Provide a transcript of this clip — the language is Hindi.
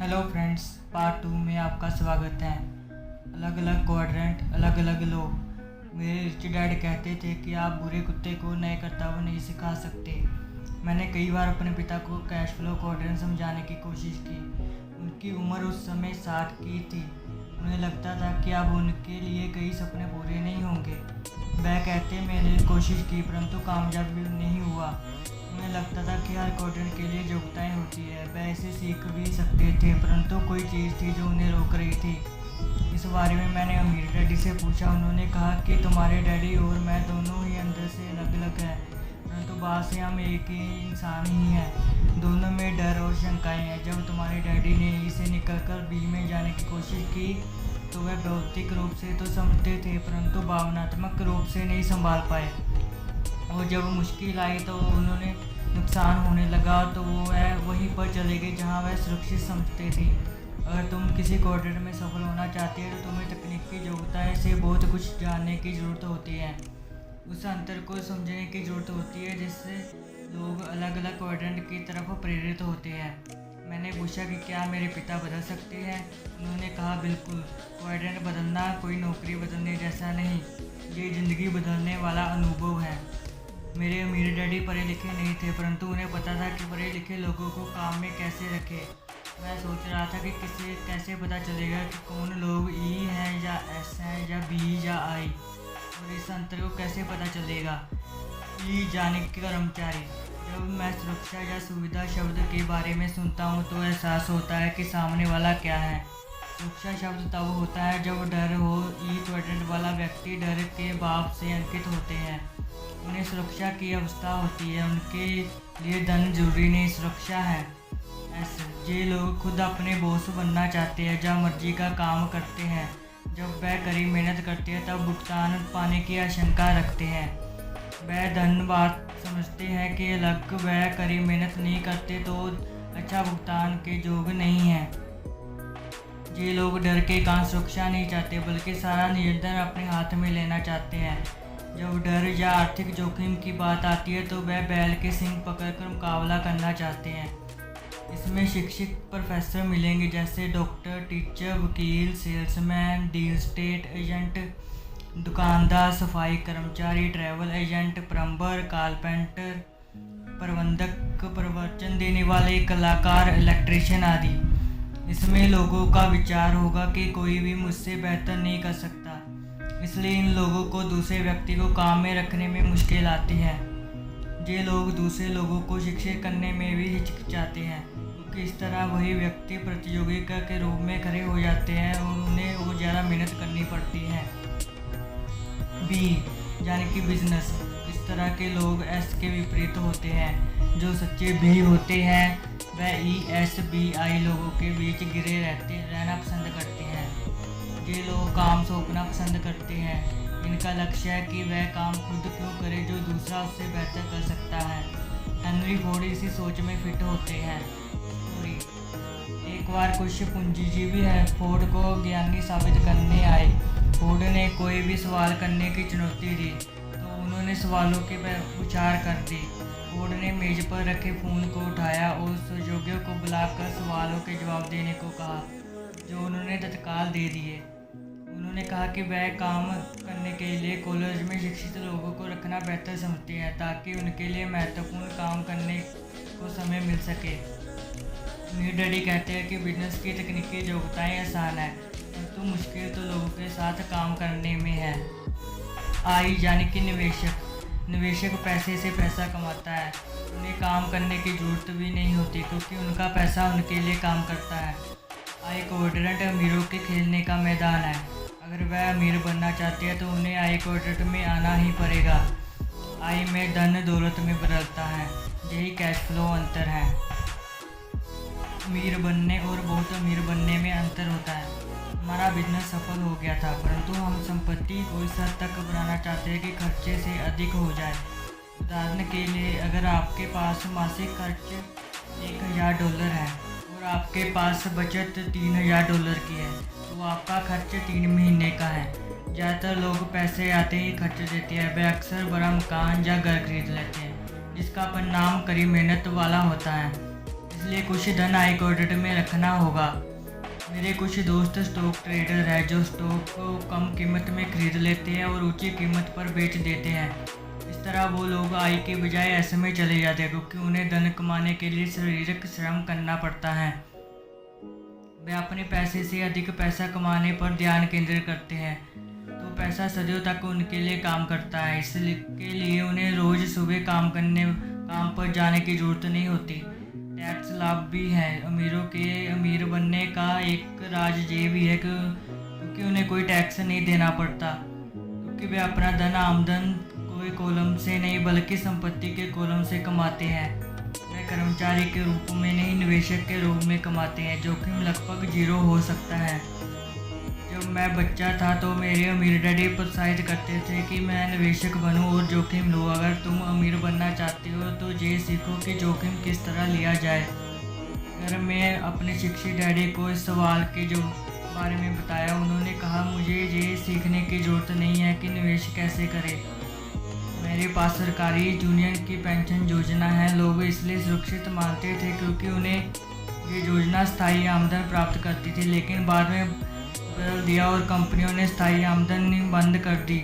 हेलो फ्रेंड्स, पार्ट 2 में आपका स्वागत है। अलग अलग क्वाड्रेंट, अलग अलग लोग। मेरे रिच डैड कहते थे कि आप बुरे कुत्ते को नए करतब नहीं सिखा सकते। मैंने कई बार अपने पिता को कैश फ्लो क्वाड्रेंट समझाने की कोशिश की। उनकी उम्र उस समय 60 की थी। उन्हें लगता था कि अब उनके लिए कई सपने पूरे नहीं होंगे। वह कहते मैंने कोशिश की परंतु कामयाब भी नहीं हुआ। उन्हें लगता था कि हर क्वाड्रेंट के लिए योग्यताएं होती है। वह इसे सीख भी सकते थे परंतु कोई चीज़ थी जो उन्हें रोक रही थी। इस बारे में मैंने अमीर डैडी से पूछा। उन्होंने कहा कि तुम्हारे डैडी और मैं दोनों ही अंदर से अलग अलग हैं परंतु बाहर से हम एक ही इंसान ही हैं। दोनों में डर और शंकाएं हैं। जब तुम्हारे डैडी ने ई से निकलकर बी में जाने की कोशिश की तो वह भौतिक रूप से तो समझते थे परंतु भावनात्मक रूप से नहीं संभाल पाए। और जब मुश्किल आई तो उन्होंने नुकसान होने लगा तो वह वहीं पर चले गए जहां वह सुरक्षित समझते थे। अगर तुम किसी क्वाड्रेंट में सफल होना चाहते हो तो तुम्हें तकनीकी योग्यताएं से बहुत कुछ जानने की ज़रूरत होती है। उस अंतर को समझने की ज़रूरत होती है जिससे लोग अलग अलग क्वाड्रेंट की तरफ प्रेरित होते हैं। मैंने पूछा कि क्या मेरे पिता बदल सकते हैं। उन्होंने कहा बिल्कुल। क्वाड्रेंट बदलना कोई नौकरी बदलने जैसा नहीं, ये ज़िंदगी बदलने वाला अनुभव है। मेरे अमीर डैडी पढ़े लिखे नहीं थे परंतु उन्हें पता था कि पढ़े लिखे लोगों को काम में कैसे रखें। मैं सोच रहा था कि कैसे पता चलेगा कि कौन लोग ई हैं या एस हैं या बी या आई, और इस अंतर को कैसे पता चलेगा। ई यानी कि कर्मचारी। जब मैं सुरक्षा या सुविधा शब्द के बारे में सुनता हूँ तो एहसास होता है कि सामने वाला क्या है। सुरक्षा शब्द तब होता है जब डर हो। ई क्वाड्रेंट वाला व्यक्ति डर के भाव से अंकित होते हैं। उन्हें सुरक्षा की अवस्था होती है। उनके लिए धन जरूरी नहीं, सुरक्षा है। ऐसे ये लोग खुद अपने बॉस बनना चाहते हैं, जब मर्जी का काम करते हैं। जब वह कड़ी मेहनत करते हैं तब भुगतान पाने की आशंका रखते हैं। वह धन्यवाद समझते हैं कि अलग वह कड़ी मेहनत नहीं करते तो अच्छा भुगतान के योग्य नहीं है। ये लोग डर के कारण सुरक्षा नहीं चाहते बल्कि सारा नियंत्रण अपने हाथ में लेना चाहते हैं। जब डर या आर्थिक जोखिम की बात आती है तो वह बैल के सींग पकड़कर मुकाबला करना चाहते हैं। इसमें शिक्षक प्रोफेसर मिलेंगे जैसे डॉक्टर, टीचर, वकील, सेल्समैन, डील स्टेट एजेंट, दुकानदार, सफाई कर्मचारी, ट्रैवल एजेंट, प्लम्बर, कारपेंटर, प्रबंधक, प्रवचन देने वाले, कलाकार, इलेक्ट्रीशियन आदि। इसमें लोगों का विचार होगा कि कोई भी मुझसे बेहतर नहीं कर सकता, इसलिए इन लोगों को दूसरे व्यक्ति को काम में रखने में मुश्किल आती है। ये लोग दूसरे लोगों को शिक्षित करने में भी हिचकिचाते हैं क्योंकि इस तरह वही व्यक्ति प्रतियोगिता के रूप में खड़े हो जाते हैं और उन्हें और ज़्यादा मेहनत करनी पड़ती है। बी यानी कि बिजनेस। इस तरह के लोग एस के विपरीत होते हैं। जो सच्चे भी होते हैं वह ई एस बी आई लोगों के बीच घिरे रहना पसंद करते हैं। ये लोग काम सौंपना पसंद करते हैं। इनका लक्ष्य है कि वह काम खुद क्यों करे जो दूसरा उससे बेहतर कर सकता है। हेनरी फोर्ड इसी सोच में फिट होते हैं। एक बार कुछ पूंजीजीवी है फोर्ड को ज्ञानी साबित करने आए। फोर्ड ने कोई भी सवाल करने की चुनौती दी तो उन्होंने सवालों के विचार कर दी। फोर्ड ने मेज पर रखे फ़ोन को उठाया और सहयोगियों को बुलाकर सवालों के जवाब देने को कहा, जो उन्होंने तत्काल दे दिए। उन्होंने कहा कि वह काम करने के लिए कॉलेज में शिक्षित लोगों को रखना बेहतर समझते हैं ताकि उनके लिए महत्वपूर्ण काम करने को समय मिल सके। मेरे डैडी कहते हैं कि बिजनेस की तकनीकी योग्यताएं आसान है परंतु मुश्किल तो लोगों के साथ काम करने में है। आई यानी कि निवेशक। निवेशक पैसे से पैसा कमाता है। उन्हें काम करने की ज़रूरत भी नहीं होती क्योंकि उनका पैसा उनके लिए काम करता है। आई क्वाड्रेंट अमीरों के खेलने का मैदान है। अगर वह अमीर बनना चाहते हैं तो उन्हें आई क्वाड्रेंट में आना ही पड़ेगा। आई में धन दौलत में बदलता है। यही कैश फ्लो अंतर है। अमीर बनने और बहुत अमीर बनने में अंतर होता है। हमारा बिजनेस सफल हो गया था परंतु हम संपत्ति को इस हद तक बनाना चाहते हैं कि खर्चे से अधिक हो जाए। उदाहरण के लिए अगर आपके पास मासिक खर्च $1000 है और आपके पास बचत $3000 की है तो आपका खर्च 3 महीने का है। ज़्यादातर लोग पैसे आते ही खर्च देते हैं। वे अक्सर बड़ा मकान या घर खरीद लेते हैं जिसका परिणाम कड़ी मेहनत वाला होता है। इसलिए कुछ धन आई कोऑर्डिनेट में रखना होगा। मेरे कुछ दोस्त स्टॉक ट्रेडर हैं जो स्टॉक को कम कीमत में खरीद लेते हैं और ऊंची कीमत पर बेच देते हैं। इस तरह वो लोग आई के बजाय ऐसे में चले जाते हैं क्योंकि उन्हें धन कमाने के लिए शारीरिक श्रम करना पड़ता है। वे अपने पैसे से अधिक पैसा कमाने पर ध्यान केंद्रित करते हैं तो पैसा सदियों तक उनके लिए काम करता है। इसके लिए उन्हें रोज़ सुबह काम पर जाने की ज़रूरत नहीं होती। टैक्स लाभ भी हैं। अमीरों के अमीर बनने का एक राज ये भी है क्योंकि उन्हें कोई टैक्स नहीं देना पड़ता, क्योंकि वे अपना धन आमदन कोई कॉलम से नहीं बल्कि संपत्ति के कॉलम से कमाते हैं। वे कर्मचारी के रूप में नहीं, निवेशक के रूप में कमाते हैं। जोखिम लगभग जीरो हो सकता है। जब मैं बच्चा था तो मेरे अमीर डैडी प्रोत्साहित करते थे कि मैं निवेशक बनूं और जोखिम लूं। अगर तुम अमीर बनना चाहते हो तो ये सीखो कि जोखिम किस तरह लिया जाए। अगर मैं अपने शिक्षक डैडी को इस सवाल के जो बारे में बताया, उन्होंने कहा मुझे ये सीखने की ज़रूरत नहीं है कि निवेश कैसे करें। मेरे पास सरकारी यूनियन की पेंशन योजना है। लोग इसलिए सुरक्षित मानते थे क्योंकि उन्हें ये योजना स्थायी आमदन प्राप्त करती थी, लेकिन बाद में बदल दिया और कंपनियों ने स्थायी आमदनी बंद कर दी।